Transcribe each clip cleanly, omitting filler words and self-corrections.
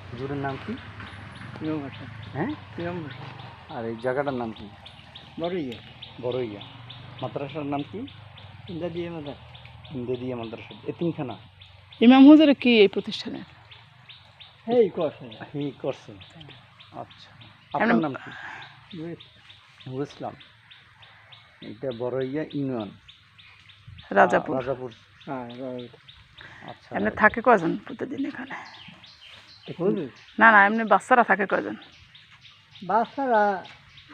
হুজুরের নাম কি? প্রিয়ম ভাষা হ্যাঁ, প্রিয়ম ভাষা আর এই জায়গাটার নাম কি? বড়ইয়ে বড়ইয়া। মাদ্রাসার নাম কি? ইন্দা দিয়ে মাদা ইমদাদিয়া মাদ্রাসা। এতিমখানা ইমাম হুজুর কি এই প্রতিষ্ঠানে? এই করছে হি করছে। আচ্ছা, আপনার নাম কি? নুরুল ইসলাম। এটা বড়ইয়া ইউনিয়ন, রাজাপুর। রাজাপুর। হ্যাঁ আচ্ছা, এমনি থাকে কয়জন প্রতিদিন এখানে? হুজুর না না, এমনি বাচ্চারা থাকে কয়জন? বাচ্চারা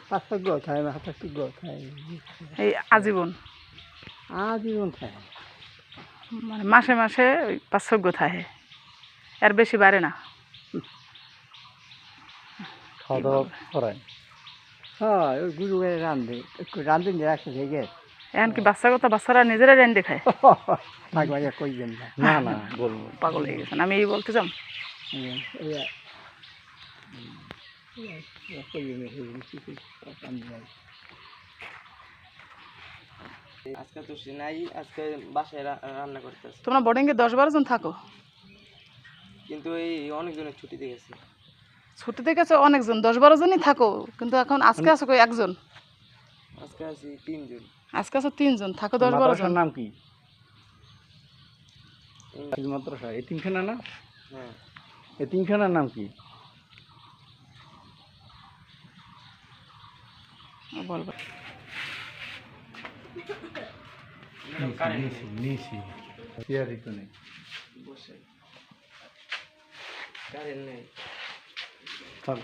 5-6 গো খায় 7-8 গো খায় এই আজীবন আজীবন খায়। মানে মাসে মাসে ওই 5-6 থাকে, এর বেশি বাড়ে না। খাওয়া দাওয়া করায়? হ্যাঁ ওই গুরু গায়ে রান্ধে একটু রান্ধে নিয়ে রাখতে থেকে এখন কি বাচ্চারা নিজেরাই রেন্ডে খায়? একবারে কইবেন না না না, বলবো। পাগল হয়ে গেছেন, আমি এই বলতে চাম। আজকে তো সে নাই, আজকে বাসায় রান্না করতেছে, তোমরা বোর্ডিংয়ে 10-12 জন থাকো? কিন্তু এই অনেকজনের ছুটিতে গেছে। ছুটিতে গেছে অনেকজন, 10-12 জনই থাকো, কিন্তু এখন আজকে আছো কই একজন? আজকে আছি 3 জন। আজকে আছো 3 জন, থাকো 10-12 জন। মাদ্রাসার নাম কি? মাদ্রাসা এতিমখানা না? হ্যাঁ, এতিমখানার নাম কি? বলবো নিছি চেয়ারই তো নেই। বসে কারেন্ট নেই। থাক।